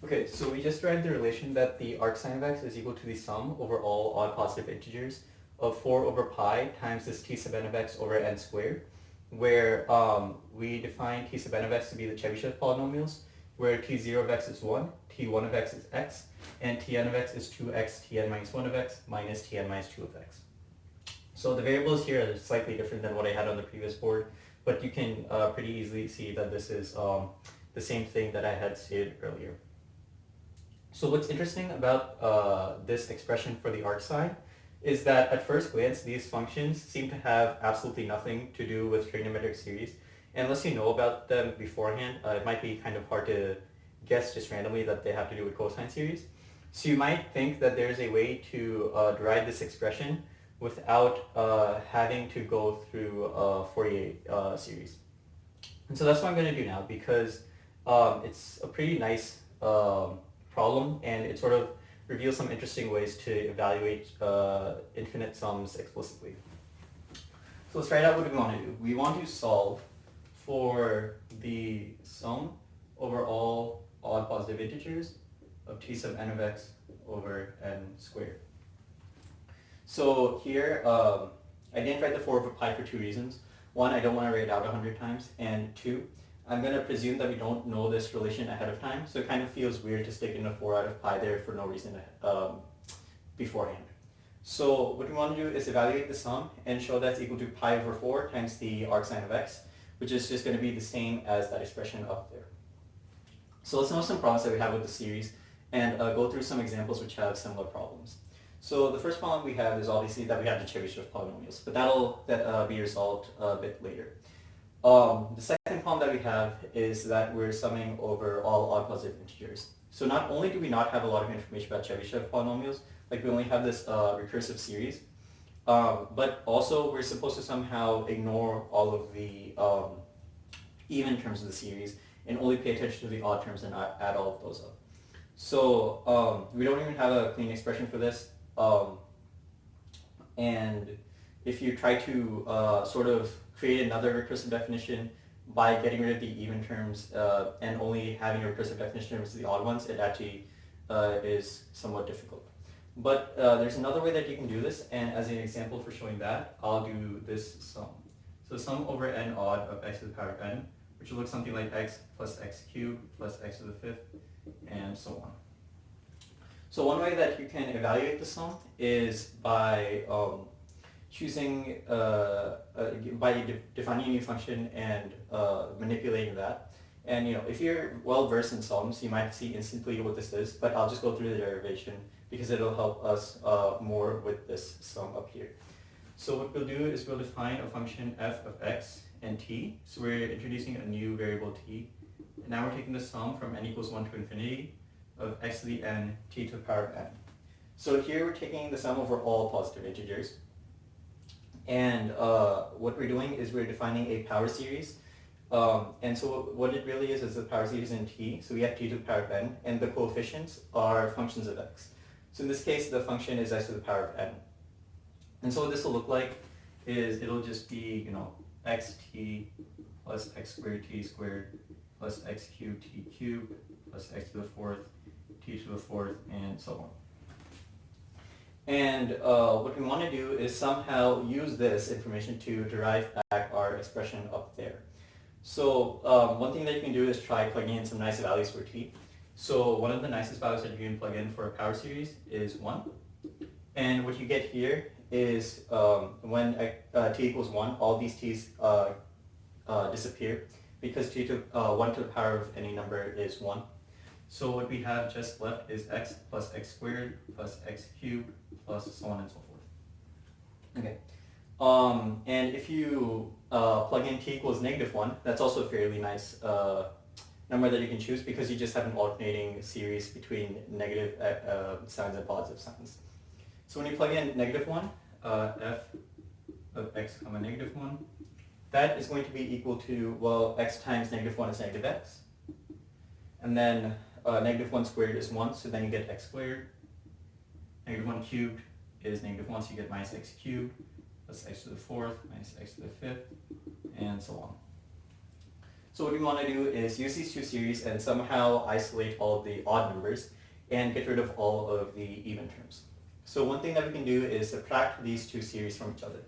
Okay, so we just derived the relation that the arcsine of x is equal to the sum over all odd positive integers of 4 over pi times this t sub n of x over n squared, where we define t sub n of x to be the Chebyshev polynomials, where t0 of x is 1, t1 of x is x, and tn of x is 2x, tn minus 1 of x, minus tn minus 2 of x. So the variables here are slightly different than what I had on the previous board, but you can pretty easily see that this is the same thing that I had stated earlier. So what's interesting about this expression for the arcsine is that at first glance these functions seem to have absolutely nothing to do with trigonometric series. And unless you know about them beforehand, it might be kind of hard to guess just randomly that they have to do with cosine series. So you might think that there's a way to derive this expression without having to go through a Fourier series. And so that's what I'm going to do now, because it's a pretty nice problem, and it sort of reveals some interesting ways to evaluate infinite sums explicitly. So let's write out what we want to do. We want to solve for the sum over all odd positive integers of t sub n of x over n squared. So here, I didn't write the 4 over pi for two reasons. One, I don't want to write it out 100 times, and two, I'm going to presume that we don't know this relation ahead of time, so it kind of feels weird to stick in a 4 out of pi there for no reason beforehand. So what we want to do is evaluate the sum and show that's equal to pi over 4 times the arcsine of x, which is just going to be the same as that expression up there. So let's know some problems that we have with the series and go through some examples which have similar problems. So the first problem we have is obviously that we have the Chebyshev polynomials, but that'll be resolved a bit later. The second problem that we have is that we're summing over all odd positive integers. So not only do we not have a lot of information about Chebyshev polynomials, like we only have this recursive series, but also we're supposed to somehow ignore all of the even terms of the series and only pay attention to the odd terms and not add all of those up. So we don't even have a clean expression for this. And if you try to sort of create another recursive definition by getting rid of the even terms and only having a recursive definition of the odd ones, it actually is somewhat difficult. But there's another way that you can do this, and as an example for showing that, I'll do this sum. So sum over n odd of x to the power of n, which will look something like x plus x cubed plus x to the fifth, and so on. So one way that you can evaluate the sum is by choosing, by defining a new function and manipulating that. And if you're well versed in sums, you might see instantly what this is, but I'll just go through the derivation because it'll help us more with this sum up here. So what we'll do is we'll define a function f of x and t. So we're introducing a new variable t. And now we're taking the sum from n equals 1 to infinity of x to the n, t to the power of n. So here we're taking the sum over all positive integers. And what we're doing is we're defining a power series. And so what it really is the power series in t. So we have t to the power of n, and the coefficients are functions of x. So in this case, the function is x to the power of n. And so what this will look like is it'll just be, xt plus x squared t squared plus x cubed t cubed plus x to the fourth t to the fourth, and so on. And what we want to do is somehow use this information to derive back our expression up there. So one thing that you can do is try plugging in some nice values for t. So one of the nicest values that you can plug in for a power series is 1. And what you get here is when t equals 1, all these t's disappear because t to 1 to the power of any number is 1. So what we have just left is x plus x squared plus x cubed plus so on and so forth. Okay. And if you plug in t equals -1, that's also a fairly nice number that you can choose because you just have an alternating series between negative signs and positive signs. So when you plug in -1, f of x comma -1, that is going to be equal to, well, x times -1 is negative x. And then -1 squared is 1, so then you get x squared. -1 cubed is -1, so you get minus x cubed plus x to the fourth minus x to the fifth, and so on. So what we want to do is use these two series and somehow isolate all of the odd numbers and get rid of all of the even terms. So one thing that we can do is subtract these two series from each other.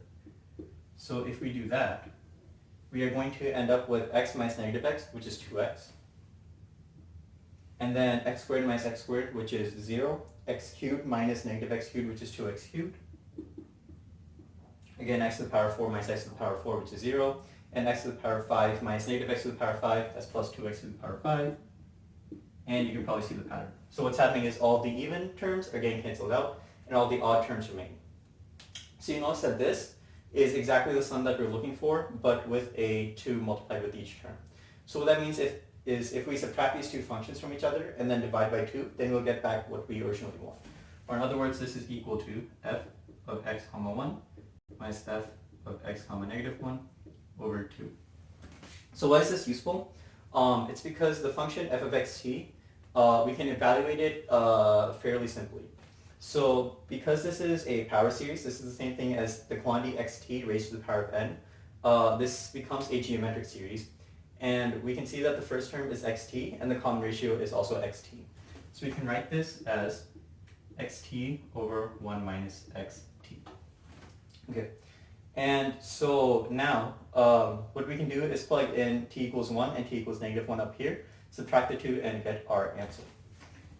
So if we do that, we are going to end up with x minus negative x, which is 2x. And then x squared minus x squared, which is 0. X cubed minus negative x cubed, which is 2x cubed. Again, x to the power 4 minus x to the power 4, which is 0. And x to the power 5 minus negative x to the power 5, that's plus 2x to the power 5. And you can probably see the pattern. So what's happening is all the even terms are getting cancelled out, and all the odd terms remain. So you notice that this is exactly the sum that we're looking for, but with a 2 multiplied with each term. So what that means is if we subtract these two functions from each other and then divide by 2, then we'll get back what we originally want. Or in other words, this is equal to f of x comma 1 minus f of x comma negative 1 over 2. So why is this useful? It's because the function f of xt, we can evaluate it fairly simply. So because this is a power series, this is the same thing as the quantity xt raised to the power of n. This becomes a geometric series. And we can see that the first term is xt, and the common ratio is also xt. So we can write this as xt over 1 minus xt. Okay. And so now, what we can do is plug in t equals 1 and t equals negative 1 up here, subtract the two, and get our answer.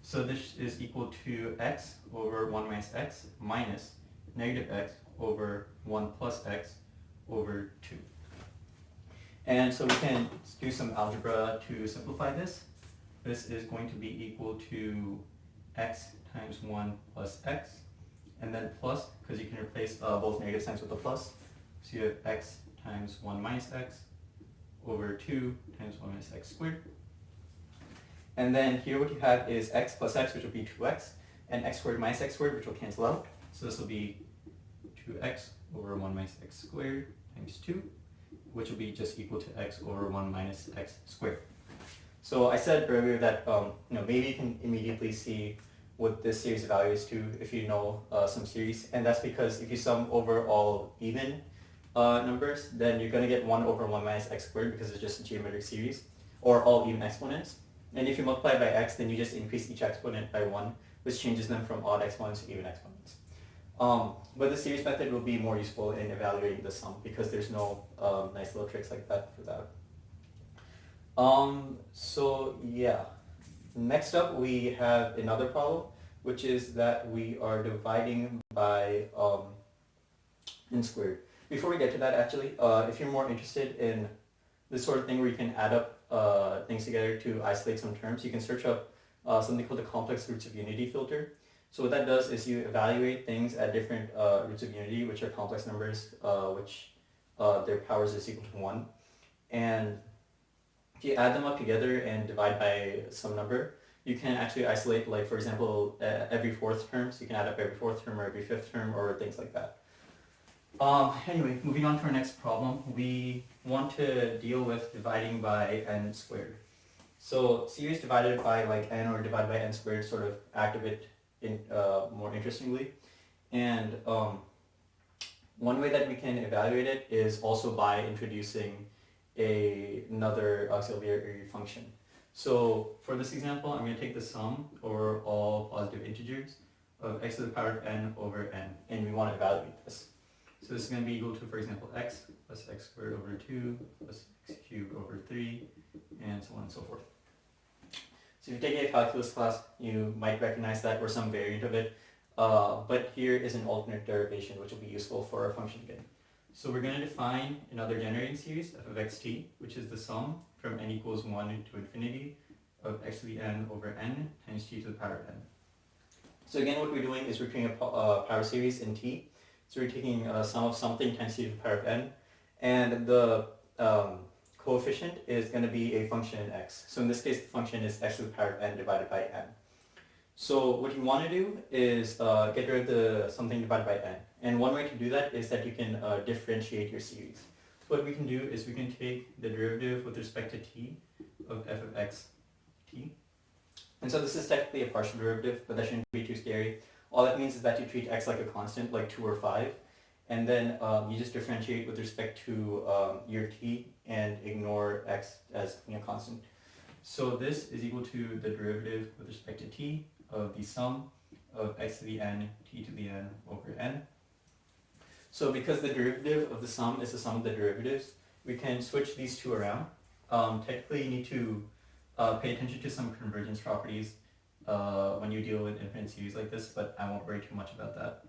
So this is equal to x over 1 minus x minus negative x over 1 plus x over 2. And so we can do some algebra to simplify this. This is going to be equal to x times 1 plus x, and then plus, because you can replace both negative signs with a plus. So you have x times 1 minus x over 2 times 1 minus x squared. And then here what you have is x plus x, which will be 2x, and x squared minus x squared, which will cancel out. So this will be 2x over 1 minus x squared times 2, which will be just equal to x over 1 minus x squared. So I said earlier that maybe you can immediately see what this series of values to if you know some series, and that's because if you sum over all even numbers, then you're going to get 1 over 1 minus x squared because it's just a geometric series, or all even exponents. And if you multiply by x, then you just increase each exponent by 1, which changes them from odd exponents to even exponents. But the series method will be more useful in evaluating the sum because there's no nice little tricks like that for that. So yeah, next up we have another problem, which is that we are dividing by n squared. Before we get to that, actually, if you're more interested in this sort of thing where you can add up things together to isolate some terms, you can search up something called the complex roots of unity filter. So what that does is you evaluate things at different roots of unity, which are complex numbers, which their powers is equal to 1. And if you add them up together and divide by some number, you can actually isolate, like for example, every fourth term. So you can add up every fourth term or every fifth term or things like that. Anyway, moving on to our next problem, we want to deal with dividing by n squared. So series divided by like n or divided by n squared sort of act a bit more interestingly. And one way that we can evaluate it is also by introducing another auxiliary function. So for this example, I'm going to take the sum over all positive integers of x to the power of n over n, and we want to evaluate this. So this is going to be equal to, for example, x plus x squared over 2 plus x cubed over 3, and so on and so forth. So if you're taking a calculus class, you might recognize that or some variant of it, but here is an alternate derivation which will be useful for our function again. So we're going to define another generating series, f of xt, which is the sum from n equals 1 to infinity of x to the n over n times t to the power of n. So again, what we're doing is we're creating a power series in t. So we're taking a sum of something times t to the power of n, and the coefficient is going to be a function in x. So in this case, the function is x to the power of n divided by n. So what you want to do is get rid of the something divided by n. And one way to do that is that you can differentiate your series. So what we can do is we can take the derivative with respect to t of f of x t. And so this is technically a partial derivative, but that shouldn't be too scary. All that means is that you treat x like a constant, like 2 or 5. and then you just differentiate with respect to your t and ignore x as being a constant. So this is equal to the derivative with respect to t of the sum of x to the n, t to the n over n. So because the derivative of the sum is the sum of the derivatives, we can switch these two around. Technically, you need to pay attention to some convergence properties when you deal with infinite series like this, but I won't worry too much about that.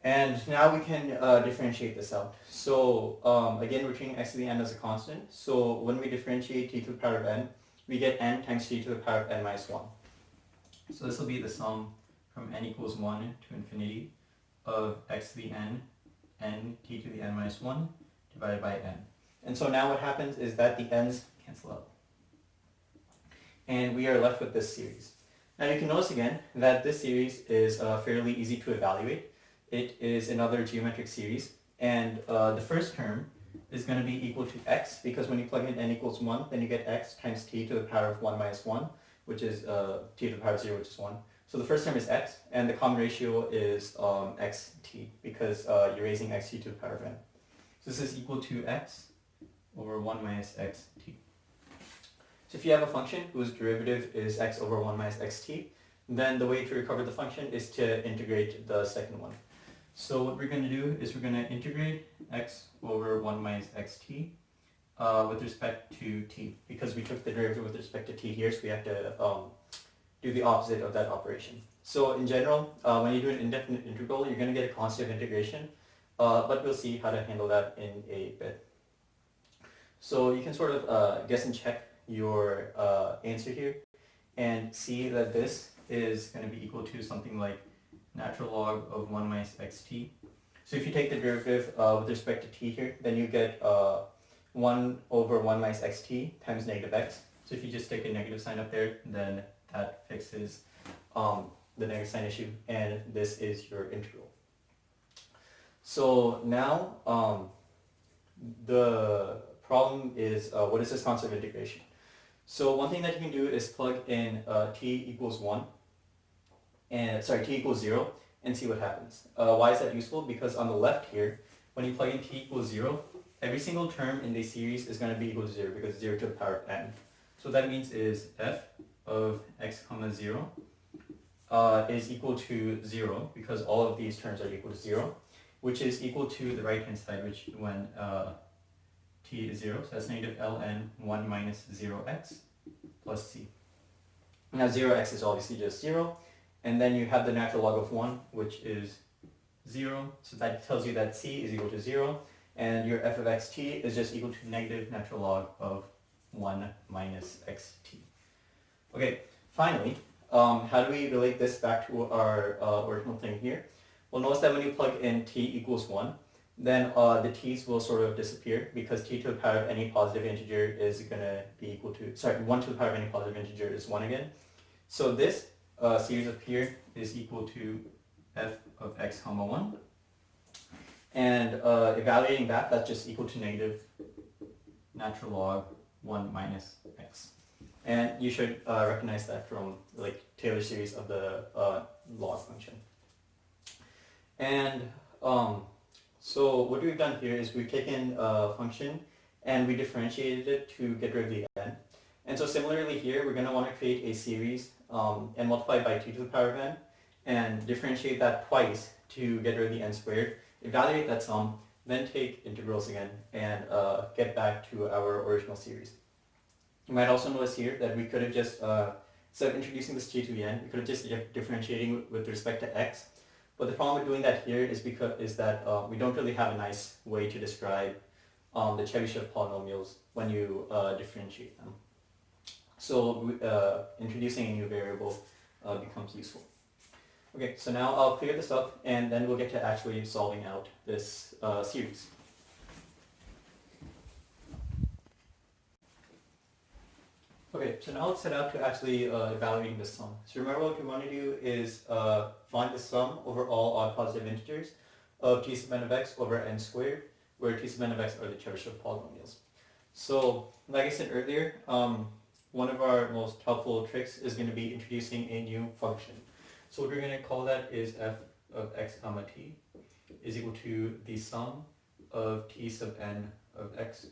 And now we can differentiate this out. So again, we're treating x to the n as a constant. So when we differentiate t to the power of n, we get n times t to the power of n minus 1. So this will be the sum from n equals 1 to infinity of x to the n t to the n minus 1 divided by n. And so now what happens is that the n's cancel out. And we are left with this series. Now you can notice again that this series is fairly easy to evaluate. It is another geometric series, and the first term is going to be equal to x, because when you plug in n equals 1, then you get x times t to the power of 1 minus 1, which is t to the power of 0, which is 1. So the first term is x, and the common ratio is xt, because you're raising xt to the power of n. So this is equal to x over 1 minus xt. So if you have a function whose derivative is x over 1 minus xt, then the way to recover the function is to integrate the second one. So what we're going to do is we're going to integrate x over 1 minus xt with respect to t, because we took the derivative with respect to t here, so we have to do the opposite of that operation. So in general, when you do an indefinite integral, you're going to get a constant integration, but we'll see how to handle that in a bit. So you can sort of guess and check your answer here and see that this is going to be equal to something like natural log of 1 minus xt. So if you take the derivative with respect to t here, then you get 1 over 1 minus xt times negative x. So if you just take a negative sign up there, then that fixes the negative sign issue, and this is your integral. So now the problem is, what is this concept of integration? So one thing that you can do is plug in t equals 1, and t equals 0, and see what happens. Why is that useful? Because on the left here, when you plug in t equals 0, every single term in the series is going to be equal to 0, because 0 to the power of n. So what that means is f of x comma 0 is equal to 0, because all of these terms are equal to 0, which is equal to the right hand side, which when t is 0, so that's negative ln 1 minus 0x plus c. Now 0x is obviously just 0, and then you have the natural log of 1, which is 0, so that tells you that c is equal to 0, and your f of xt is just equal to negative natural log of 1 minus xt. Okay, finally, how do we relate this back to our original thing here? Well, notice that when you plug in t equals 1, then the t's will sort of disappear, because t to the power of any positive integer is going to be equal to, 1 to the power of any positive integer is 1 again. So this series up here is equal to f of x comma 1. And evaluating that, that's just equal to negative natural log 1 minus x. And you should recognize that from like Taylor's series of the log function. And so what we've done here is we've taken a function and we differentiated it to get rid of the n. And so similarly here, we're going to want to create a series and multiply by t to the power of n, and differentiate that twice to get rid of the n squared, evaluate that sum, then take integrals again, and get back to our original series. You might also notice here that we could have just, instead of introducing this t to the n, we could have just differentiating with respect to x. But the problem with doing that here is that we don't really have a nice way to describe the Chebyshev polynomials when you differentiate them. So introducing a new variable becomes useful. Okay, so now I'll clear this up, and then we'll get to actually solving out this series. Okay, so now let's set out to actually evaluating this sum. So remember, what we want to do is find the sum over all odd positive integers of t sub n of x over n squared, where t sub n of x are the Chebyshev polynomials. So, like I said earlier, one of our most helpful tricks is going to be introducing a new function. So what we're going to call that is f of x comma t. is equal to the sum of t sub n of x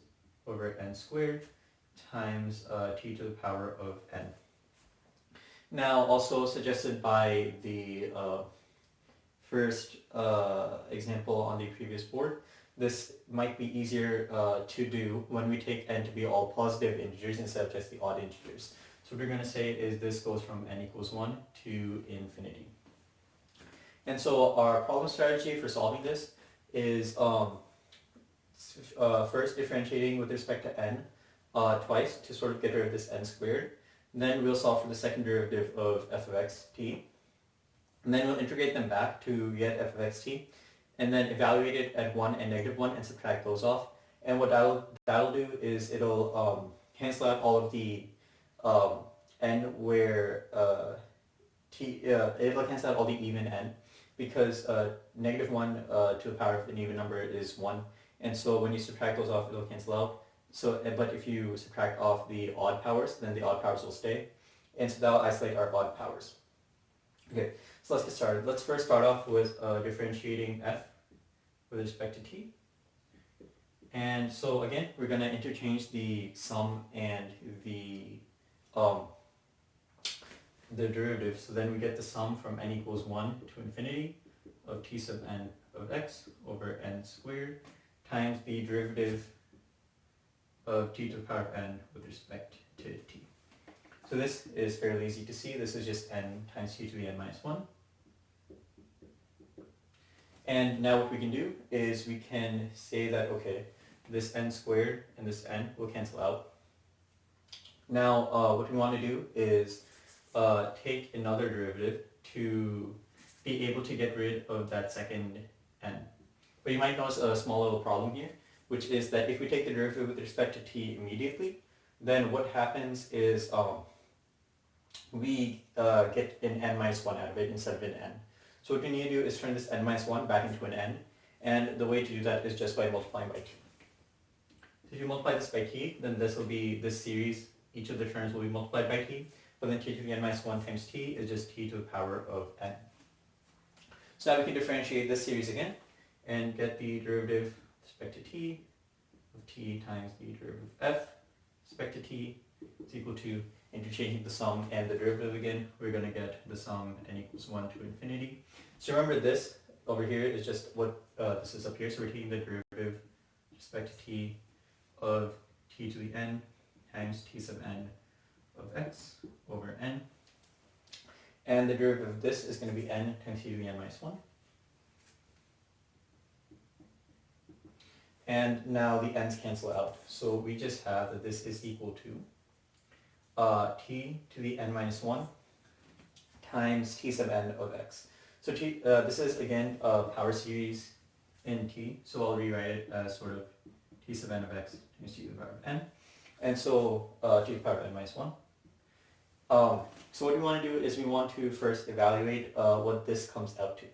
over n squared times t to the power of n. Now, also suggested by the first example on the previous board, this might be easier to do when we take n to be all positive integers instead of just the odd integers. So what we're going to say is this goes from n equals 1 to infinity. And so our problem strategy for solving this is first differentiating with respect to n twice to sort of get rid of this n squared. Then we'll solve for the second derivative of f of x t. And then we'll integrate them back to get f of x t. And then evaluate it at 1 and negative 1 and subtract those off. And what that'll do is it'll cancel out all of the n where it'll cancel out all the even n, because negative 1 to the power of an even number is 1. And so when you subtract those off, it'll cancel out. So, but if you subtract off the odd powers, then the odd powers will stay. And so that'll isolate our odd powers. Okay, so let's get started. Let's first start off with differentiating f with respect to t. And so again, we're going to interchange the sum and the derivative. So then we get the sum from n equals 1 to infinity of t sub n of x over n squared times the derivative of t to the power of n with respect to t. So this is fairly easy to see. This is just n times t to the n minus 1. And now what we can do is we can say that, okay, this n squared and this n will cancel out. Now what we want to do is take another derivative to be able to get rid of that second n. But you might notice a small little problem here, which is that if we take the derivative with respect to t immediately, then what happens is we get an n minus 1 out of it instead of an n. So what we need to do is turn this n minus 1 back into an n, and the way to do that is just by multiplying by t. So if you multiply this by t, then this will be this series, each of the terms will be multiplied by t, but then t to the n minus 1 times t is just t to the power of n. So now we can differentiate this series again, and get the derivative with respect to t of t times the derivative of f with respect to t is equal to interchanging the sum and the derivative again. We're going to get the sum n equals 1 to infinity. So remember, this over here is just what this is up here. So we're taking the derivative with respect to t of t to the n times t sub n of x over n. And the derivative of this is going to be n times t to the n minus 1. And now the n's cancel out. So we just have that this is equal to t to the n minus 1 times t sub n of x. So this is again a power series in t, so I'll rewrite it as sort of t sub n of x times t to the power of n. And so t to the power of n minus 1. So what we want to do is we want to first evaluate what this comes out to.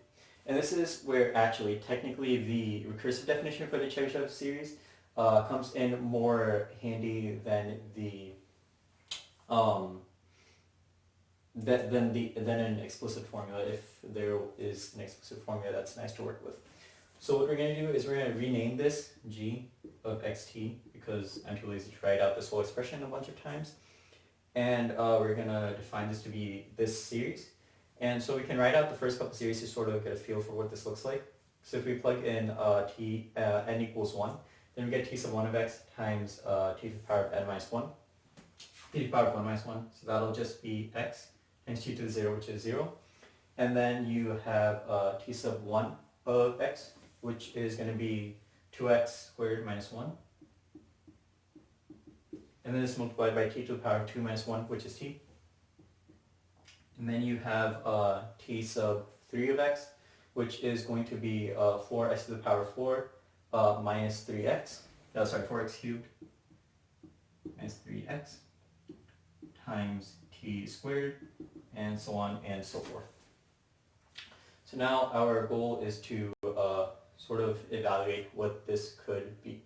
And this is where actually technically the recursive definition for the Chebyshev series comes in more handy than the than an explicit formula, if there is an explicit formula that's nice to work with. So what we're going to do is we're going to rename this g of xt, because I'm too lazy to write out this whole expression a bunch of times. And we're going to define this to be this series. And so we can write out the first couple series to sort of get a feel for what this looks like. So if we plug in n equals 1, then we get t sub 1 of x times t to the power of n minus 1. T to the power of 1 minus 1. So that'll just be x times t to the 0, which is 0. And then you have t sub 1 of x, which is going to be 2x squared minus 1. And then it's multiplied by t to the power of 2 minus 1, which is t. And then you have t sub 3 of x, which is going to be 4x to the power of 4 minus 3x. Sorry, 4x cubed minus 3x times t squared, and so on and so forth. So now our goal is to sort of evaluate what this could be.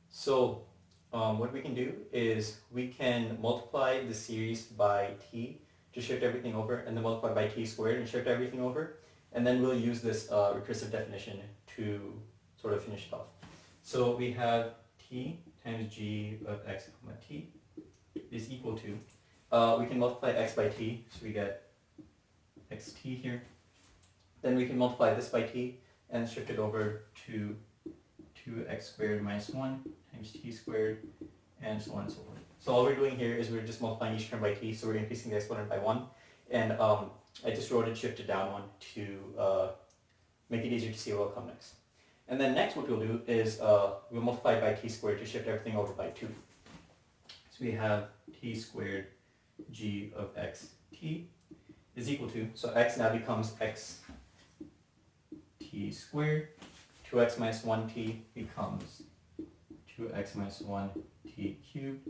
So what we can do is we can multiply the series by t to shift everything over, and then multiply by t squared and shift everything over. And then we'll use this recursive definition to sort of finish it off. So we have t times g of x comma t is equal to, we can multiply x by t, so we get xt here. Then we can multiply this by t and shift it over to 2x squared minus 1 times t squared, and so on and so forth. So all we're doing here is we're just multiplying each term by t, so we're increasing the exponent by 1. And I just wrote it shifted down 1 to make it easier to see what will come next. And then next what we'll do is we'll multiply by t squared to shift everything over by 2. So we have t squared g of x t is equal to, so x now becomes x t squared, 2x minus 1t becomes 2x minus 1t cubed,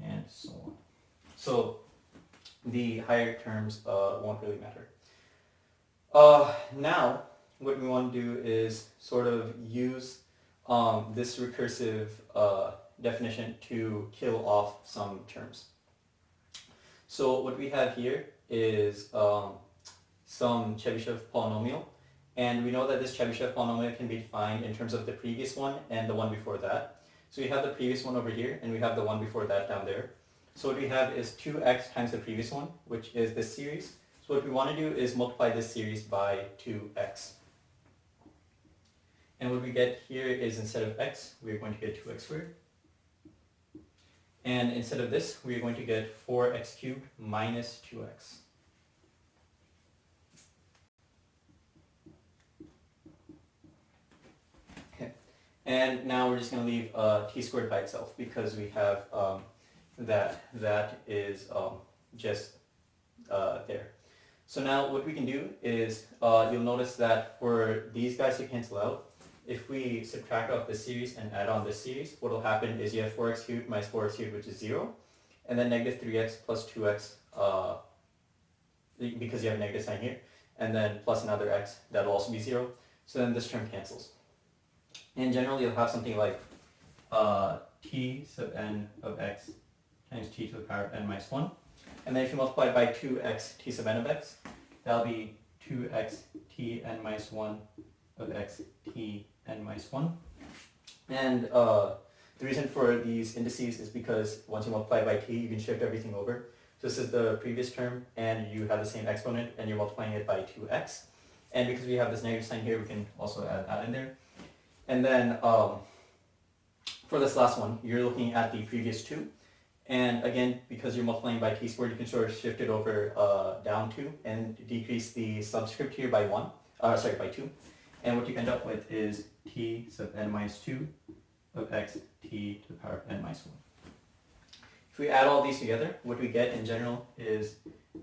and so on. So the higher terms won't really matter. Now, what we want to do is sort of use this recursive definition to kill off some terms. So what we have here is some Chebyshev polynomial, and we know that this Chebyshev polynomial can be defined in terms of the previous one and the one before that. So we have the previous one over here, and we have the one before that down there. So what we have is 2x times the previous one, which is this series. So what we want to do is multiply this series by 2x. And what we get here is instead of x, we're going to get 2x squared. And instead of this, we're going to get 4x cubed minus 2x. Okay. And now we're just going to leave t squared by itself because we have that is just there. So now what we can do is you'll notice that for these guys to cancel out, if we subtract off this series and add on this series, what will happen is you have 4x cubed minus 4x cubed, which is 0, and then negative 3x plus 2x, because you have a negative sign here, and then plus another x, that will also be 0. So then this term cancels. In general, you'll have something like t sub n of x times t to the power of n minus 1. And then if you multiply it by 2x t sub n of x, that'll be 2x t n minus 1 of x t n minus 1. And the reason for these indices is because once you multiply by t, you can shift everything over. So this is the previous term, and you have the same exponent, and you're multiplying it by 2x. And because we have this negative sign here, we can also add that in there. And then for this last one, you're looking at the previous 2. And again, because you're multiplying by t squared, you can sort of shift it over down 2 and decrease the subscript here by 2. And what you end up with is t sub n minus 2 of x t to the power of n minus 1. If we add all these together, what we get in general is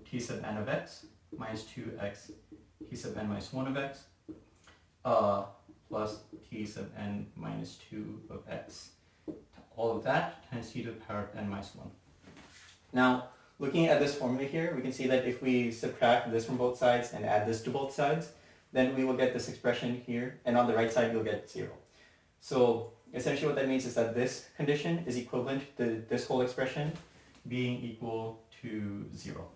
t sub n of x minus 2x t sub n minus 1 of x plus t sub n minus 2 of x. All of that times t to the power of n minus 1. Now, looking at this formula here, we can see that if we subtract this from both sides and add this to both sides, then we will get this expression here, and on the right side you'll get 0. So essentially what that means is that this condition is equivalent to this whole expression being equal to 0.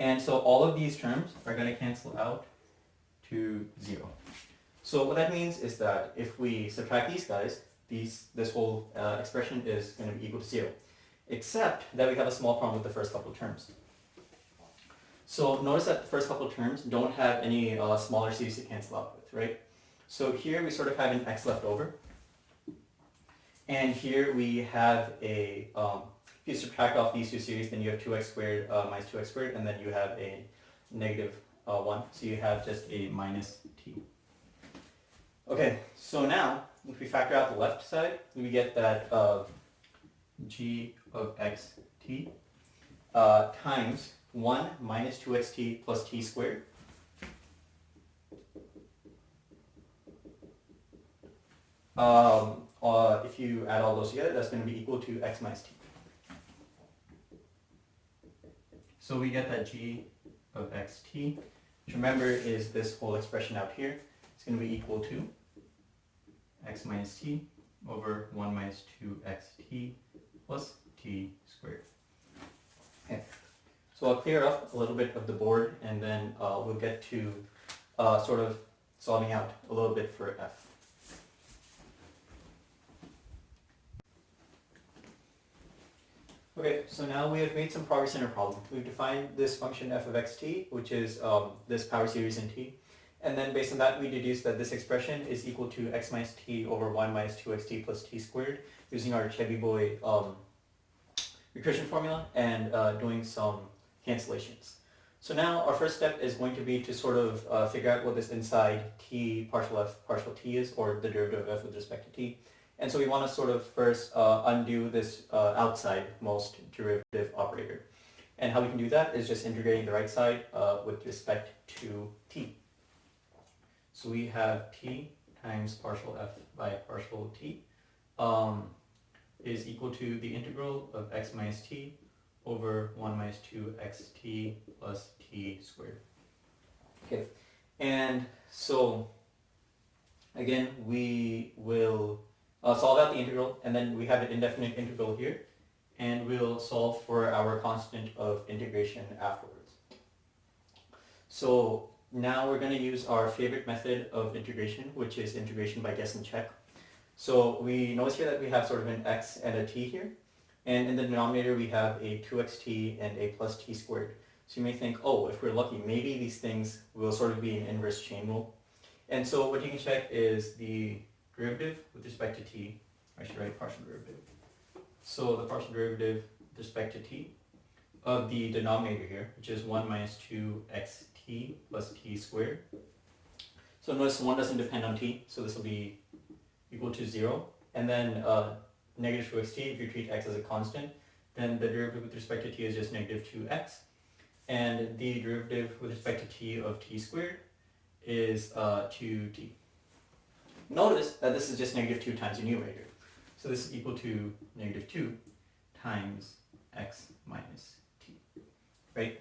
And so all of these terms are going to cancel out to 0. So what that means is that if we subtract these guys, this whole expression is going to be equal to 0. Except that we have a small problem with the first couple of terms. So notice that the first couple of terms don't have any smaller series to cancel out with, right? So here we sort of have an x left over. And here we have a, if you subtract off these two series, then you have 2x squared minus 2x squared, and then you have a negative 1. So you have just a minus t. Okay, so now if we factor out the left side, we get that g of x t times 1 minus 2xt plus t squared. If you add all those together, that's going to be equal to x minus t. So we get that g of xt, which remember is this whole expression out here. It's going to be equal to x minus t over 1 minus 2xt plus t squared. Okay. So So I'll clear up a little bit of the board, and then we'll get to sort of solving out a little bit for f. Okay, so now we have made some progress in our problem. We've defined this function f of xt, which is this power series in t. And then based on that, we deduce that this expression is equal to x minus t over 1 minus 2xt plus t squared using our Chebyshev recursion formula and doing some cancellations. So now our first step is going to be to sort of figure out what this inside t partial f partial t is, or the derivative of f with respect to t. And so we want to sort of first undo this outside most derivative operator. And how we can do that is just integrating the right side with respect to t. So we have t times partial f by partial t is equal to the integral of x minus t over 1 minus 2xt plus t squared. Okay, and so again we will solve out the integral, and then we have an indefinite integral here, and we'll solve for our constant of integration afterwards. So now we're going to use our favorite method of integration, which is integration by guess and check. So we notice here that we have sort of an x and a t here, and in the denominator we have a 2xt and a plus t squared. So you may think, oh, if we're lucky, maybe these things will sort of be an inverse chain rule. And so what you can check is the derivative with respect to t. I should write partial derivative. So the partial derivative with respect to t of the denominator here, which is 1 minus 2xt plus t squared. So notice 1 doesn't depend on t, so this will be equal to 0. And then negative 2xt, if you treat x as a constant, then the derivative with respect to t is just negative 2x. And the derivative with respect to t of t squared is 2t. Notice that this is just negative 2 times the numerator. So this is equal to negative 2 times x minus t, right?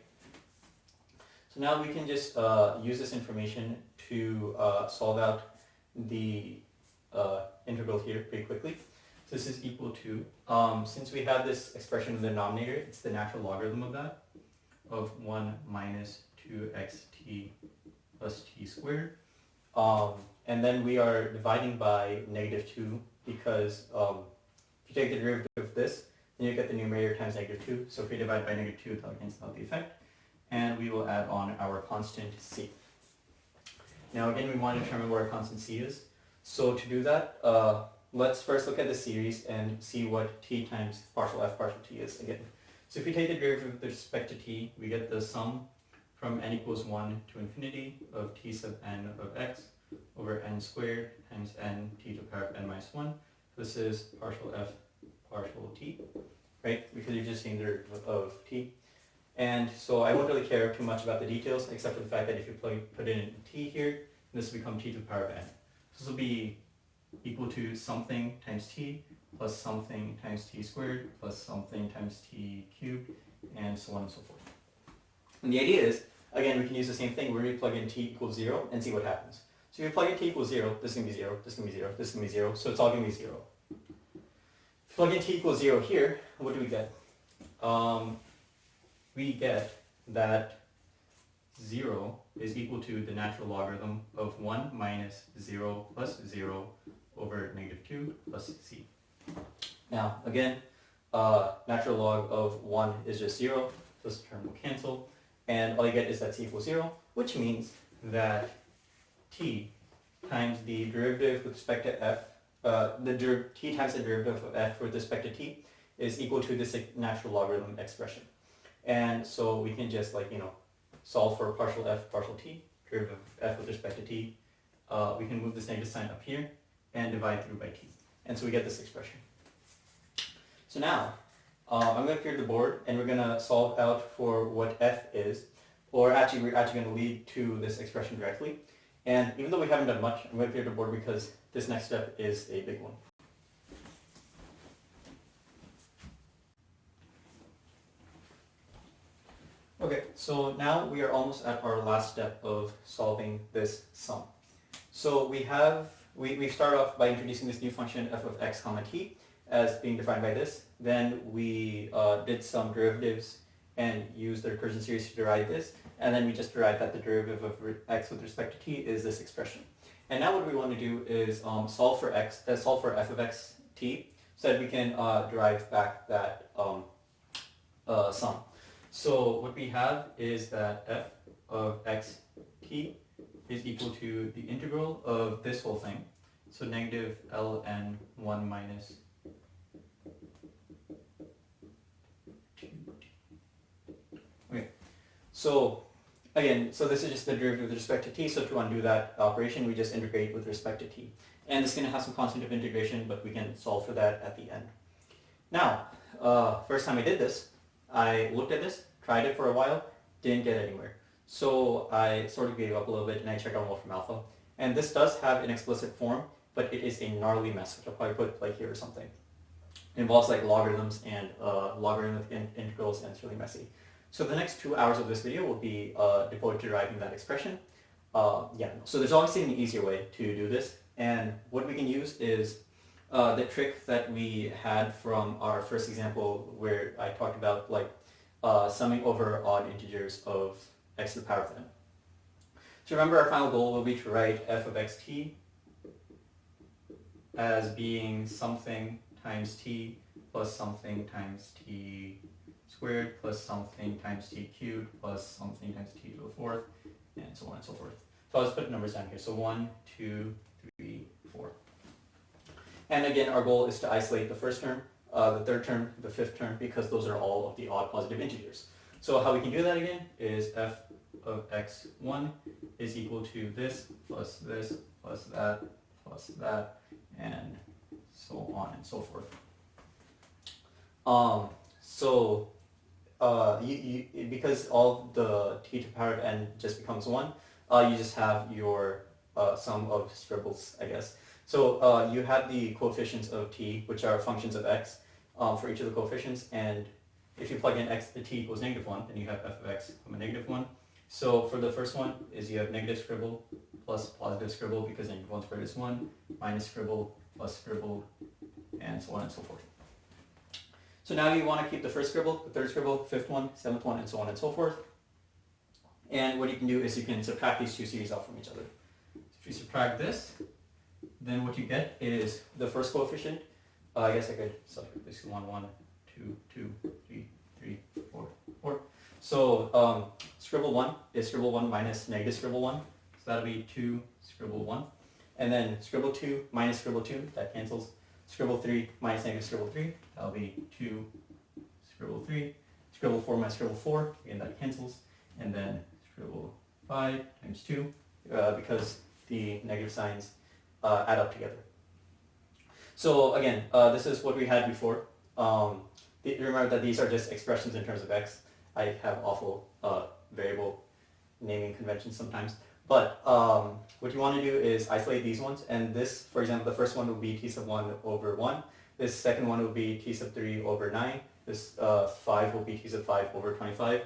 So now we can just use this information to solve out the integral here pretty quickly. So this is equal to, since we have this expression in the denominator, it's the natural logarithm of that, of 1 minus 2xt plus t squared. And then we are dividing by negative 2 because if you take the derivative of this, then you get the numerator times negative 2. So if we divide by negative 2, that'll cancel out the effect. And we will add on our constant c. Now again, we want to determine what our constant c is. So to do that, let's first look at the series and see what t times partial f partial t is again. So if we take the derivative with respect to t, we get the sum from n equals 1 to infinity of t sub n of x over n squared times n t to the power of n minus 1. This is partial f partial t, right? Because you're just seeing the derivative of t. And so I won't really care too much about the details, except for the fact that if you put in t here, this will become t to the power of n. So this will be equal to something times t plus something times t squared plus something times t cubed, and so on and so forth. And the idea is, again, we can use the same thing. We're going to plug in t equals 0 and see what happens. So if you plug in t equals 0, this is going to be 0, this is going to be 0, this is going to be 0, so it's all going to be 0. If you plug in t equals 0 here, what do we get? We get that 0 is equal to the natural logarithm of 1 minus 0 plus 0 over negative 2 plus c. Now, again, natural log of 1 is just 0, so this term will cancel, and all you get is that c equals 0, which means that t times the derivative with respect to f, t times the derivative of f with respect to t is equal to this natural logarithm expression. And so we can just, like, solve for partial f partial t, derivative of f with respect to t. We can move this negative sign up here and divide through by t. And so we get this expression. So now, I'm going to clear the board, and we're going to solve out for what f is, or actually we're actually going to lead to this expression directly. And even though we haven't done much, I'm going to clear the board because this next step is a big one. Okay, so now we are almost at our last step of solving this sum. So we start off by introducing this new function f of x comma t as being defined by this. Then we did some derivatives and use the recursion series to derive this, and then we just derive that the derivative of x with respect to t is this expression. And now what we want to do is solve for f of x t, so that we can derive back that sum. So what we have is that f of x t is equal to the integral of this whole thing, so negative ln 1 minus 2t. Okay, so again, so this is just the derivative with respect to t, so to undo that operation, we just integrate with respect to t. And it's going to have some constant of integration, but we can solve for that at the end. Now, first time I did this, I looked at this, tried it for a while, didn't get anywhere. So I sort of gave up a little bit and I checked out Wolfram Alpha. And this does have an explicit form, but it is a gnarly mess, which I'll probably put like here or something. It involves like logarithms and logarithmic integrals, and it's really messy. So the next 2 hours of this video will be devoted to deriving that expression. So there's obviously an easier way to do this. And what we can use is the trick that we had from our first example where I talked about like summing over odd integers of x to the power of n. So remember, our final goal will be to write f of xt as being something times t plus something times t squared plus something times t cubed plus something times t to the fourth, and so on and so forth. So I'll just put numbers down here. So 1, 2, 3, 4. And again, our goal is to isolate the first term, the third term, the fifth term, because those are all of the odd positive integers. So how we can do that again is f of x1 is equal to this plus that, and so on and so forth. Because all the t to the power of n just becomes 1, you just have your sum of scribbles, I guess. So you have the coefficients of t, which are functions of x, for each of the coefficients, and if you plug in x, the t equals -1, then you have f of x comma -1. So for the first one is you have negative scribble plus positive scribble, because -1 squared is 1, minus scribble plus scribble, and so on and so forth. So now you want to keep the first scribble, the third scribble, fifth one, seventh one, and so on and so forth. And what you can do is you can subtract these two series out from each other. So if you subtract this, then what you get is the first coefficient. I guess I could subtract this 1, 1, 2, 2, 3, 3, 4, 4. So scribble 1 is scribble 1 minus negative scribble 1. So that'll be 2 scribble 1. And then scribble 2 minus scribble 2, that cancels. Scribble 3 minus negative scribble 3, that'll be 2 scribble 3. Scribble 4 minus scribble 4, again that cancels. And then scribble 5 times 2, because the negative signs add up together. So again, this is what we had before. Remember that these are just expressions in terms of x. I have awful variable naming conventions sometimes. But what you want to do is isolate these ones. And this, for example, the first one will be t sub 1 over 1. This second one will be t sub 3 over 9. This 5 will be t sub 5 over 25.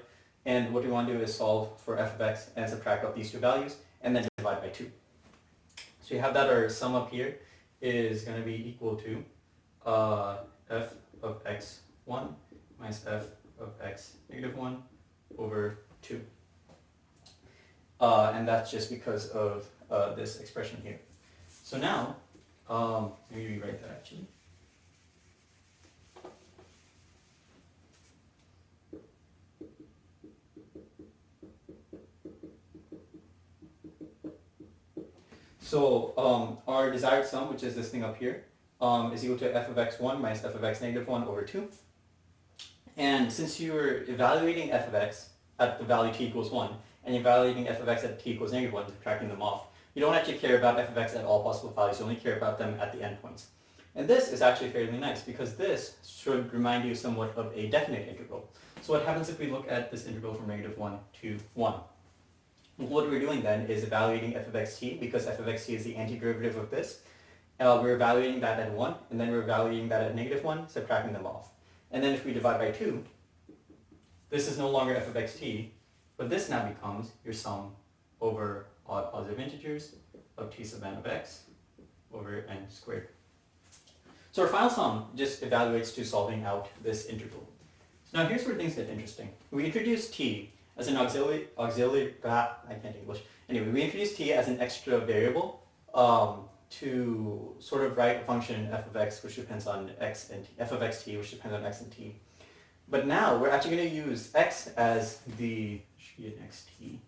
And what we want to do is solve for f of x and subtract out these two values, and then divide by 2. So you have that our sum up here is going to be equal to f of x1 minus f of x negative 1 over 2. And that's just because of this expression here. So now, let me rewrite that actually. So our desired sum, which is this thing up here, is equal to f of x1 minus f of x negative 1 over 2. And since you're evaluating f of x at the value t equals 1, and you're evaluating f of x at t equals negative 1, subtracting them off, you don't actually care about f of x at all possible values, you only care about them at the endpoints. And this is actually fairly nice, because this should remind you somewhat of a definite integral. So what happens if we look at this integral from -1 to 1? What we're doing then is evaluating f of xt, because f of xt is the antiderivative of this. We're evaluating that at 1, and then we're evaluating that at -1, subtracting them off. And then if we divide by 2, this is no longer f of xt, but this now becomes your sum over odd positive integers of t sub n of x over n squared. So our final sum just evaluates to solving out this integral. So Now here's where things get interesting. We introduce t as an I can't English. Anyway, we introduce t as an extra variable to sort of write a function f of x which depends on x and t, f of xt which depends on x and t. But now we're actually going to use x as the, should be an xt.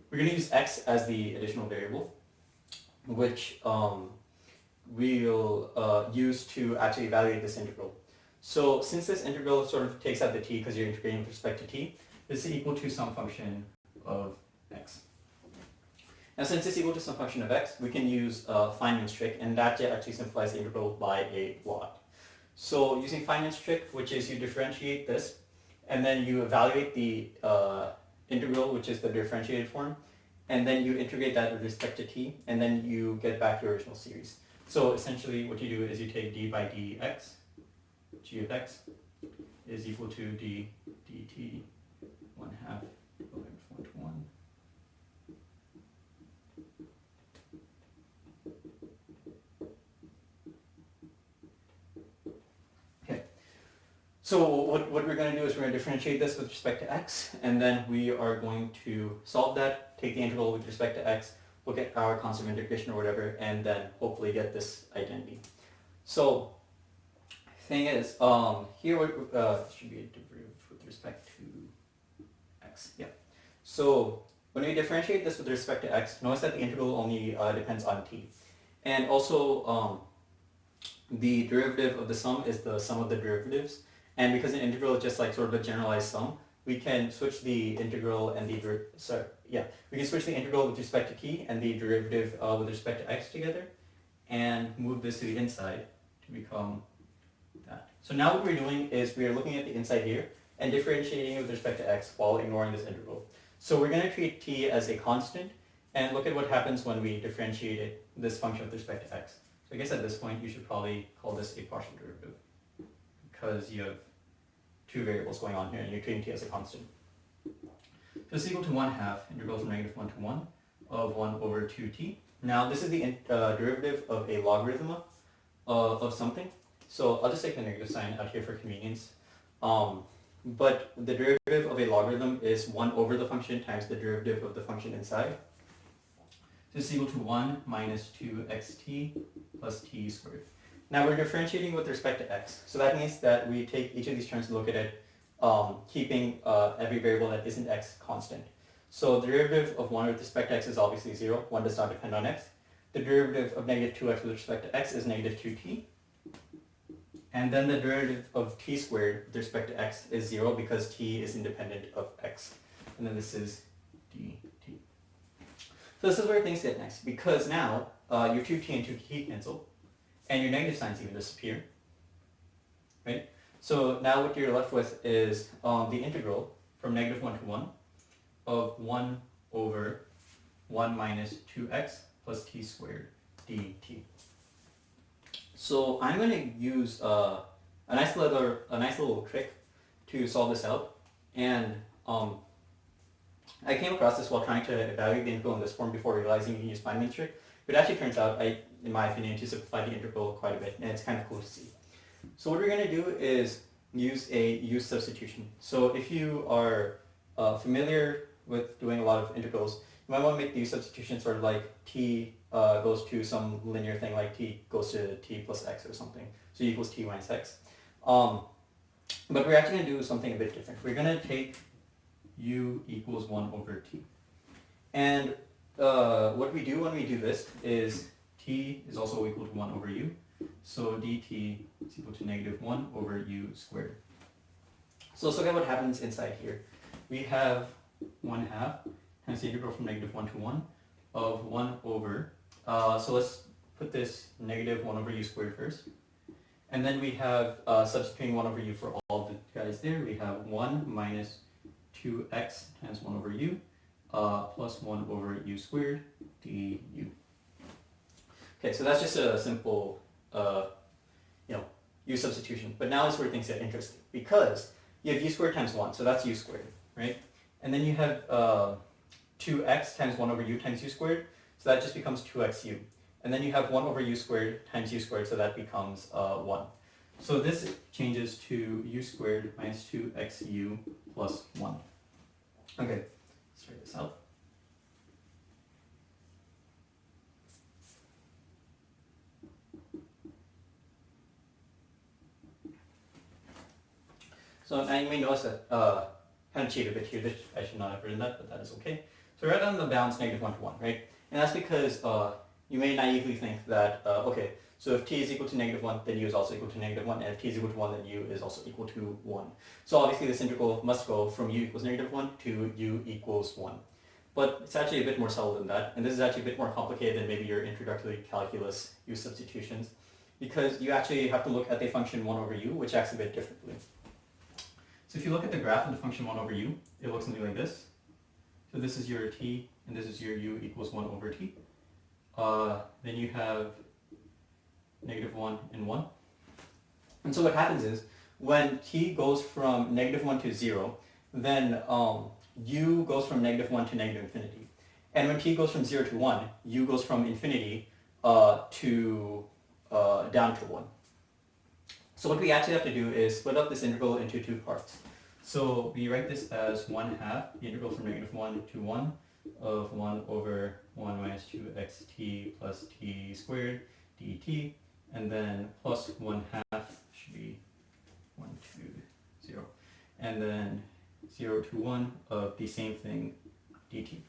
We're going to use x as the additional variable, which we'll use to actually evaluate this integral. So since this integral sort of takes out the t because you're integrating with respect to t, this is equal to some function of x. Now since it's equal to some function of x, we can use Feynman's trick, and that actually simplifies the integral by a lot. So using Feynman's trick, which is you differentiate this, and then you evaluate the integral, which is the differentiated form, and then you integrate that with respect to t, and then you get back your original series. So essentially what you do is you take d by dx, g of x is equal to d dt 1/2 of -1 to 1. Okay. So what we're going to do is we're going to differentiate this with respect to x, and then we are going to solve that, take the integral with respect to x, look at our constant of integration or whatever, and then hopefully get this identity. So thing is, here should be a derivative with respect to x. Yeah. So when we differentiate this with respect to x, notice that the integral only depends on t. And also the derivative of the sum is the sum of the derivatives. And because an integral is just like sort of a generalized sum, we can switch the integral and we can switch the integral with respect to t and the derivative with respect to x together, and move this to the inside to become that. So now what we're doing is we are looking at the inside here and differentiating it with respect to x while ignoring this integral. So we're going to treat t as a constant and look at what happens when we differentiate this function with respect to x. So I guess at this point you should probably call this a partial derivative because you have two variables going on here and you're treating t as a constant. So it's equal to 1/2 integral from -1 to 1 of 1 over 2t. Now this is the derivative of a logarithm of something. So I'll just take the negative sign out here for convenience. But the derivative of a logarithm is 1 over the function times the derivative of the function inside. So it's equal to 1 minus 2xt plus t squared. Now we're differentiating with respect to x. So that means that we take each of these terms and look at it, keeping every variable that isn't x constant. So the derivative of 1 with respect to x is obviously 0. 1 does not depend on x. The derivative of negative 2x with respect to x is negative 2t. And then the derivative of t squared with respect to x is 0 because t is independent of x. And then this is dt. So this is where things get nice, because now your 2t and 2t cancel, and your negative signs even disappear. Right? So now what you're left with is the integral from -1 to 1 of 1 over 1 minus 2x plus t squared dt. So I'm going to use a nice little trick to solve this out, and I came across this while trying to evaluate the integral in this form before realizing you can use Feynman's trick. But it actually turns out, in my opinion, to simplify the integral quite a bit, and it's kind of cool to see. So what we're going to do is use a Au substitution. So if you are familiar with doing a lot of integrals, you might want to make the Au substitution sort of like t goes to some linear thing, like t goes to t plus x or something. So u equals t minus x. But we're actually going to do something a bit different. We're going to take u equals 1 over t. And what we do when we do this is t is also equal to 1 over u. So dt is equal to -1 over u squared. So let's look at what happens inside here. We have 1/2 times the integral from -1 to 1 of 1 over, so let's put this -1 over u squared first. And then we have, substituting 1 over u for all the guys there, we have 1 minus 2x times 1 over u plus 1 over u squared du. Okay, so that's just a simple, u substitution. But now is where things get interesting, because you have u squared times 1, so that's u squared, right? And then you have 2x times 1 over u times u squared, so that just becomes 2xu. And then you have 1 over u squared times u squared, so that becomes 1. So this changes to u squared minus 2xu plus 1. Okay, let's write this out. So now you may notice that kind of cheated a bit here. I should not have written that, but that is okay. So write down the bounds -1 to 1, right? And that's because you may naively think that, okay, so if t is equal to -1, then u is also equal to -1, and if t is equal to 1, then u is also equal to 1. So obviously this integral must go from u equals -1 to u equals 1. But it's actually a bit more subtle than that, and this is actually a bit more complicated than maybe your introductory calculus Au substitutions, because you actually have to look at the function 1 over u, which acts a bit differently. So if you look at the graph of the function 1 over u, it looks something like this. So this is your t, and this is your u equals 1 over t. Then you have -1 and 1. And so what happens is, when t goes from -1 to 0, then u goes from -1 to -infinity. And when t goes from 0 to 1, u goes from infinity to down to 1. So what we actually have to do is split up this integral into two parts. So we write this as 1/2, the integral from -1 to 1 of 1 over 1 minus 2xt plus t squared dt, and then plus 1/2 should be 1 to 0, and then 0 to 1 of the same thing dt.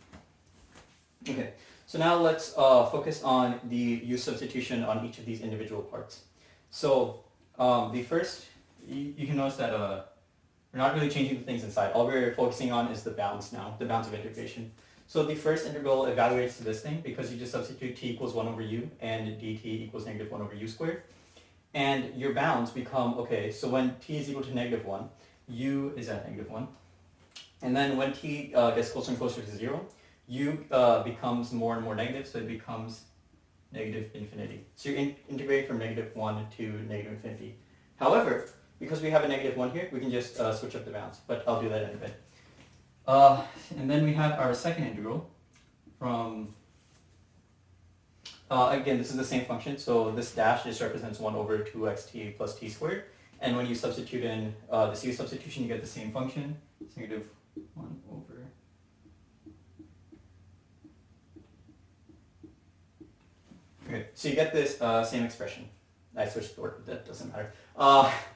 Okay, so now let's focus on the Au substitution on each of these individual parts. So the first, you can notice that we're not really changing the things inside. All we're focusing on is the bounds now, the bounds of integration. So the first integral evaluates to this thing because you just substitute t equals 1 over u and dt equals -1 over u squared. And your bounds become, okay, so when t is equal to -1, u is at -1. And then when t gets closer and closer to 0, u becomes more and more negative, so it becomes -infinity. So you integrate from -1 to -infinity. However, because we have a -1 here, we can just switch up the bounds, but I'll do that in a bit. And then we have our second integral from, again, this is the same function, so this dash just represents 1 over 2xt plus t squared. And when you substitute in this Au substitution, you get the same function. It's -1 over. Okay, so you get this same expression. I switched the word, but that doesn't matter.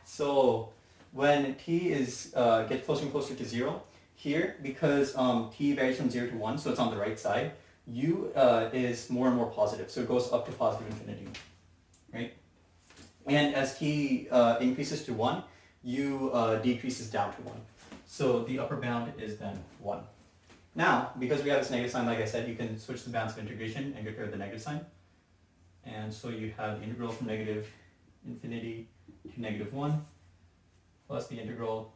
So when t is gets closer and closer to 0, here, because t varies from 0 to 1, so it's on the right side, u is more and more positive, so it goes up to positive infinity, right? And as t increases to 1, u decreases down to 1. So the upper bound is then 1. Now, because we have this negative sign, like I said, you can switch the bounds of integration and get rid of the negative sign. And so you have the integral from -infinity to -1 plus the integral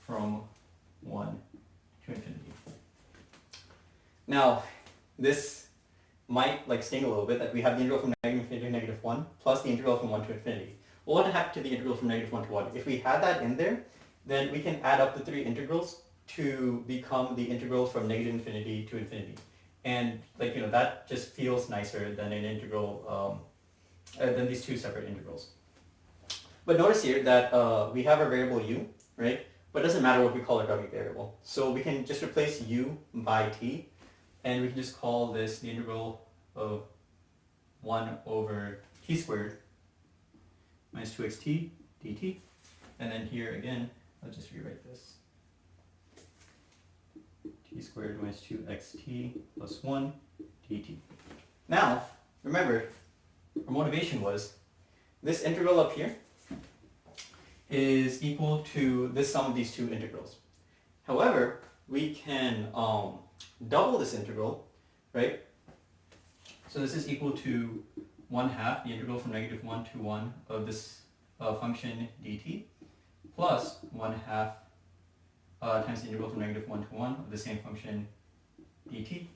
from 1 to infinity. Now, this might sting a little bit that we have the integral from -infinity to -1 plus the integral from 1 to infinity. Well, what happened to the integral from -1 to 1? If we had that in there, then we can add up the three integrals to become the integral from -infinity to infinity. And that just feels nicer than an integral, than these two separate integrals. But notice here that we have our variable u, right? But it doesn't matter what we call our w variable. So we can just replace u by t, and we can just call this the integral of 1 over t squared minus 2xt dt. And then here again, I'll just rewrite this. T squared minus 2xt plus 1 dt. Now, remember, our motivation was this integral up here is equal to this sum of these two integrals. However, we can double this integral, right? So this is equal to 1/2, the integral from -1 to 1 of this function dt, plus 1/2 times the integral from -1 to 1 of the same function dt.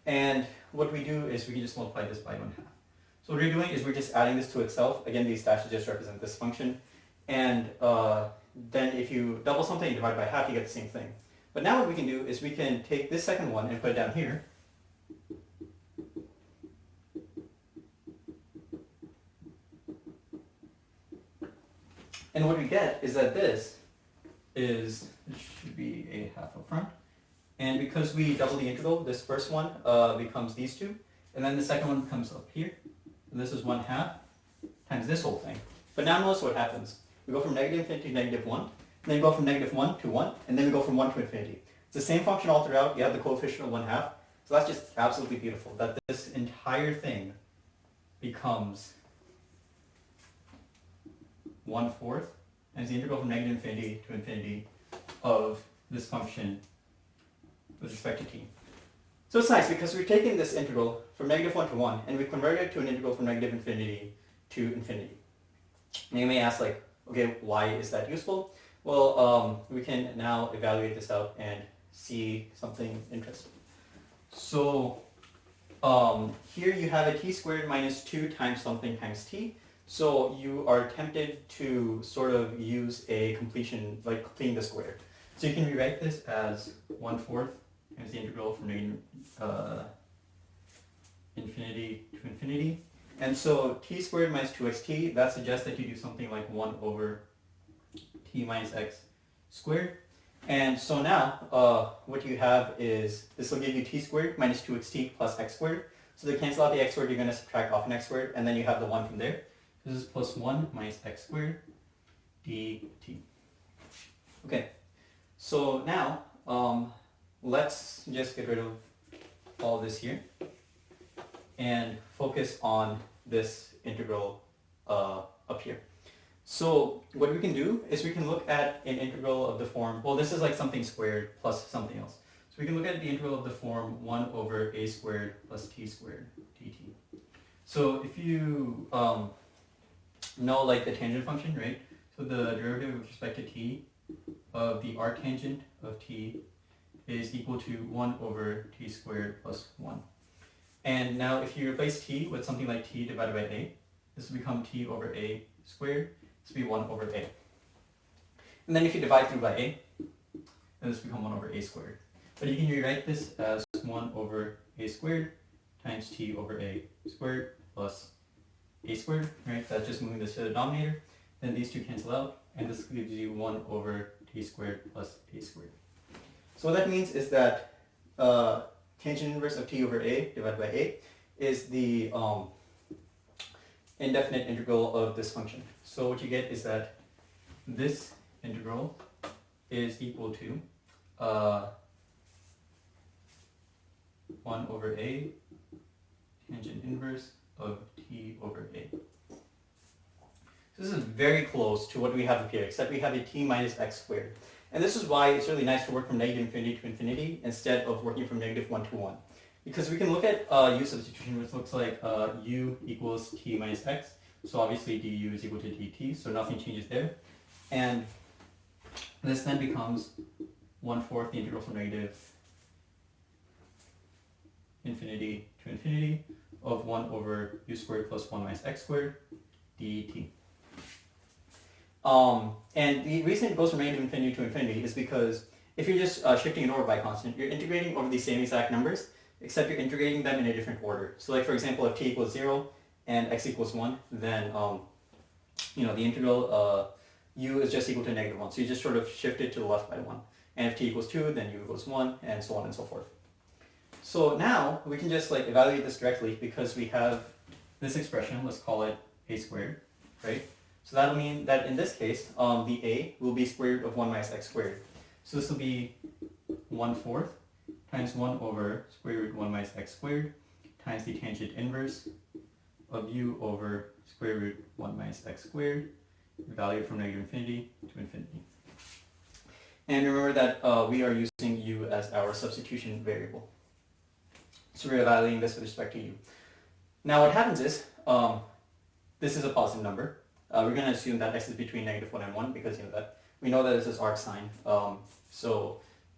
And what we do is we can just multiply this by 1/2. So what we're doing is we're just adding this to itself. Again, these dashes just represent this function. And then if you double something and divide by half, you get the same thing. But now what we can do is we can take this second one and put it down here. And what we get is that this should be a half up front. And because we double the integral, this first one becomes these two. And then the second one comes up here. And this is 1/2 times this whole thing. But now notice what happens. We go from negative infinity to negative 1. And then we go from negative 1 to 1. And then we go from 1 to infinity. It's the same function all throughout. You have the coefficient of 1/2. So that's just absolutely beautiful. That this entire thing becomes 1/4 times the integral from negative infinity to infinity of this function with respect to t. So it's nice because we've taken this integral from negative 1 to 1 and we've converted it to an integral from negative infinity to infinity. And you may ask, like, okay, why is that useful? Well, we can now evaluate this out and see something interesting. So here you have a t squared minus 2 times something times t. So you are tempted to sort of use a completion, like completing the square. So you can rewrite this as 1/4 times the integral from infinity to infinity. And so t squared minus 2xt, that suggests that you do something like 1 over t minus x squared. And so now what you have is, this will give you t squared minus 2xt plus x squared. So to cancel out the x squared, you're going to subtract off an x squared, and then you have the 1 from there. This is plus 1 minus x squared dt. Okay, so now let's just get rid of all this here and focus on this integral up here. So what we can do is we can look at an integral of the form, well, this is like something squared plus something else. So we can look at the integral of the form 1 over a squared plus t squared dt. So if you know like the tangent function, right? So the derivative with respect to t of the arctangent of t is equal to 1 over t squared plus 1. And now if you replace t with something like t divided by a, this will become t over a squared. This will be 1 over a. And then if you divide through by a, then this will become 1 over a squared. But you can rewrite this as 1 over a squared times t over a squared plus a squared, right? That's just moving this to the denominator. Then these two cancel out, and this gives you 1 over t squared plus a squared. So what that means is that tangent inverse of t over a divided by a is the indefinite integral of this function. So what you get is that this integral is equal to 1 over a tangent inverse of t over a. So this is very close to what we have up here, except we have a t minus x squared. And this is why it's really nice to work from negative infinity to infinity instead of working from negative 1 to 1. Because we can look at Au substitution, which looks like u equals t minus x. So obviously du is equal to dt, so nothing changes there. And this then becomes 1/4 the integral from negative infinity to infinity of 1 over u squared plus 1 minus x squared dt. And the reason it goes from negative infinity to infinity is because if you're just shifting it over by constant, you're integrating over the same exact numbers, except you're integrating them in a different order. So like for example, if t equals 0 and x equals 1, then the integral u is just equal to negative 1. So you just sort of shift it to the left by 1. And if t equals 2, then u equals 1, and so on and so forth. So now we can just like evaluate this directly because we have this expression, let's call it a squared, right? So that'll mean that in this case, the a will be square root of 1 minus x squared. So this will be 1/4 times 1 over square root 1 minus x squared times the tangent inverse of u over square root 1 minus x squared, valued from negative infinity to infinity. And remember that we are using u as our substitution variable. So we're evaluating this with respect to u. Now what happens is, this is a positive number. We're going to assume that x is between negative 1 and 1 because that we know that this is arc sine. So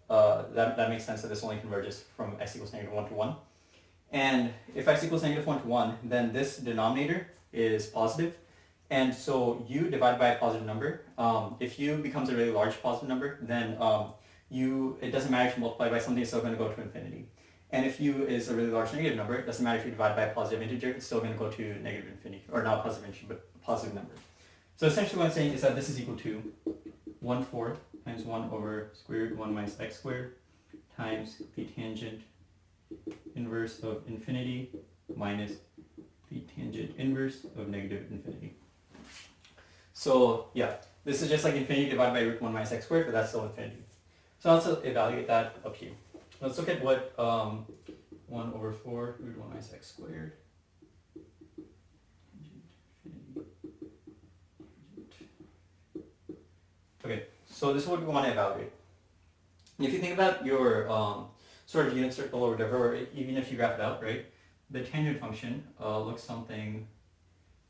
that makes sense that this only converges from x equals negative 1 to 1. And if x equals negative 1 to 1, then this denominator is positive. And so u divided by a positive number, if u becomes a really large positive number, then it doesn't matter if you multiply by something, it's still going to go to infinity. And if u is a really large negative number, it doesn't matter if you divide by a positive integer, it's still going to go to negative infinity, or not positive integer, but a positive number. So essentially what I'm saying is that this is equal to 1/4 times 1 over square root 1 minus x squared times the tangent inverse of infinity minus the tangent inverse of negative infinity. So yeah, this is just like infinity divided by root 1 minus x squared, but that's still infinity. So let's evaluate that up here. Let's look at what 1 over 4 root 1 minus x squared. Okay, so this is what we want to evaluate. If you think about your sort of unit circle or whatever, or even if you graph it out, right, the tangent function looks something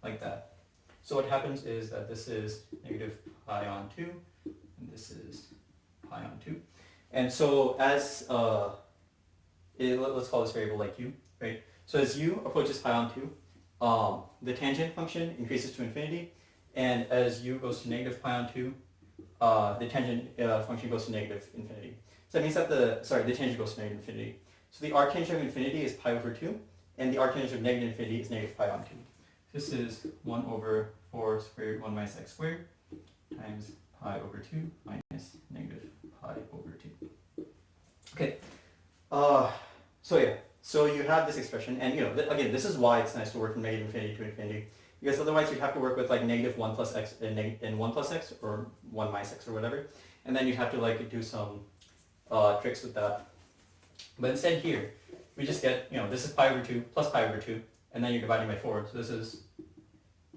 like that. So what happens is that this is negative pi on 2, and this is pi on 2. And so as, let's call this variable like u, right? So as u approaches pi on 2, the tangent function increases to infinity, and as u goes to negative pi on 2, the tangent function goes to negative infinity. So that means that the tangent goes to negative infinity. So the arctangent of infinity is pi over 2, and the arctangent of negative infinity is negative pi on 2. This is 1 over 4 square root 1 minus x squared times pi over 2 minus negative pi over 2. Okay, so yeah, so you have this expression, and again, this is why it's nice to work from negative infinity to infinity, because otherwise you'd have to work with like negative 1 plus x and 1 plus x, or 1 minus x or whatever, and then you'd have to like do some tricks with that. But instead here, we just get, this is pi over 2 plus pi over 2, and then you're dividing by 4. So this is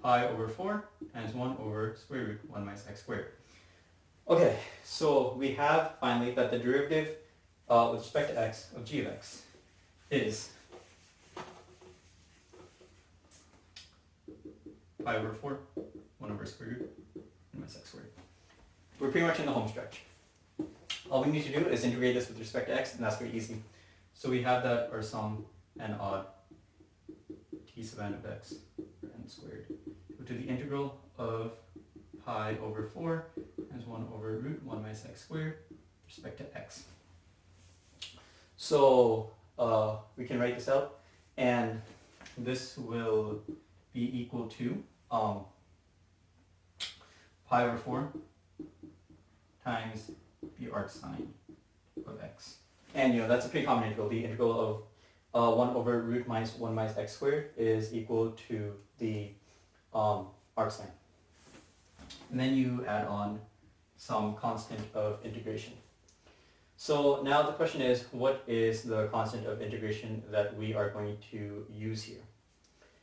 pi over 4 times 1 over square root 1 minus x squared. Okay, so we have finally that the derivative with respect to x of g of x is pi over 4, 1 over square root 1 minus x squared. We're pretty much in the home stretch. All we need to do is integrate this with respect to x, and that's very easy. So we have that our sum and odd t sub n of x or n squared equal to the integral of pi over 4 times 1 over root 1 minus x squared with respect to x. So we can write this out, and this will be equal to pi over 4 times the arc sine of x. And that's a pretty common integral. The integral of 1 over root minus 1 minus x squared is equal to the arc sine. And then you add on some constant of integration. So now the question is, what is the constant of integration that we are going to use here?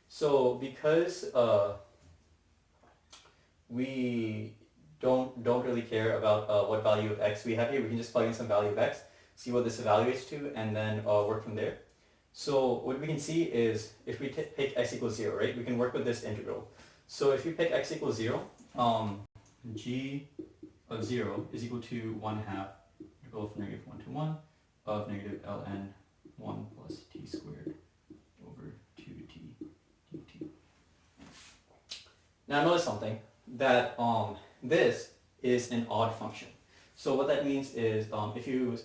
So because we don't really care about what value of x we have here, we can just plug in some value of x, see what this evaluates to, and then work from there. So what we can see is if we pick x equals 0, right, we can work with this integral. So if you pick x equals 0, g of 0 is equal to 1/2 integral from negative 1 to 1 of negative ln 1 plus t squared over 2t dt. Now notice something, that this is an odd function. So what that means is if you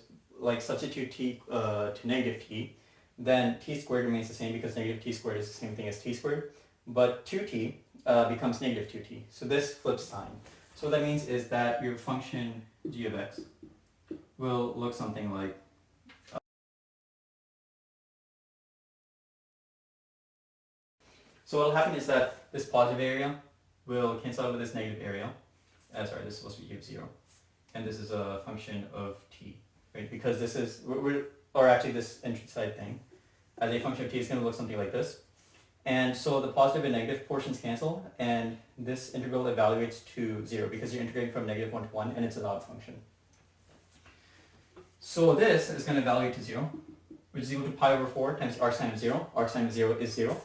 substitute t to negative t, then t squared remains the same because negative t squared is the same thing as t squared, but 2t becomes negative 2t. So this flips sign. So what that means is that your function g of x will look something like so what will happen is that this positive area will cancel out with this negative area. Sorry, this is supposed to be u of 0. And this is a function of t, right? Because this is, or actually this inside thing, as a function of t is going to look something like this. And so the positive and negative portions cancel, and this integral evaluates to 0 because you're integrating from negative 1 to 1, and it's an odd function. So this is going to evaluate to 0, which is equal to pi over 4 times arc sine of 0. Arc sine of 0 is 0.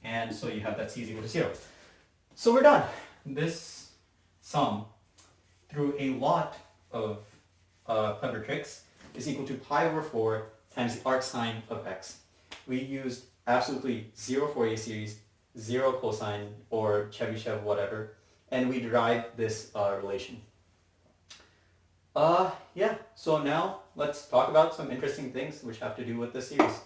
And so you have that c is equal to 0. So we're done. This sum, through a lot of clever tricks, is equal to pi over 4 times the arc sine of x. We used absolutely 0 Fourier series, 0 cosine, or Chebyshev whatever, and we derived this relation. Yeah, so now let's talk about some interesting things which have to do with this series.